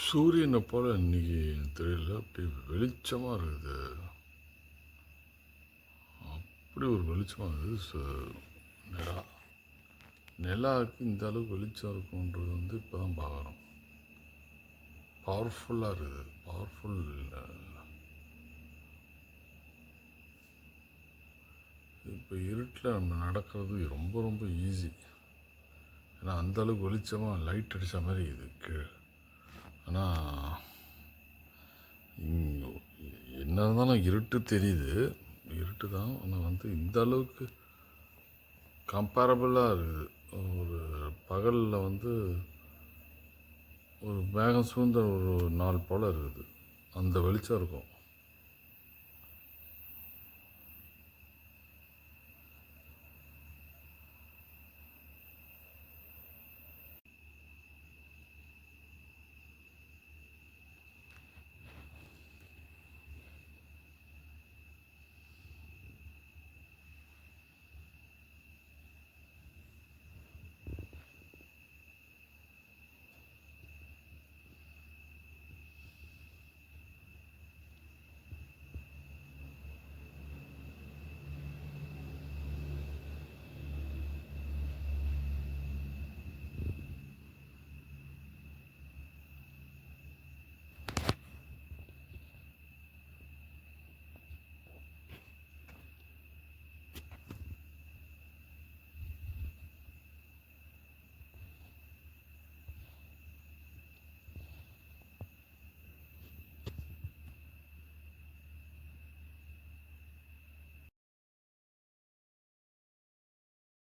சூரியனை போல் இன்னைக்கு தெரியல, அப்படி வெளிச்சமாக இருக்குது. அப்படி ஒரு வெளிச்சமாக இருக்குது. நிலா நிலாவுக்கு இந்த அளவுக்கு வெளிச்சம் இருக்குன்றது வந்து இப்போ தான் பார்க்குறோம். பவர்ஃபுல்லாக இருக்குது. பவர்ஃபுல். இப்போ இருட்டில் நம்ம நடக்கிறது ரொம்ப ரொம்ப ஈஸி. ஏன்னா அந்தளவுக்கு வெளிச்சமாக லைட் அடித்த மாதிரி இது கீழே. ஆனால் என்ன இருந்தாலும் இருட்டு தெரியுது, இருட்டு தான். ஆனால் வந்து இந்த அளவுக்கு கம்பேரபிளாக இருக்குது. ஒரு பகலில் வந்து ஒரு மேகம் சூழ்ந்த ஒரு நாள் போல் இருக்குது, அந்த வெளிச்சம் இருக்கும்.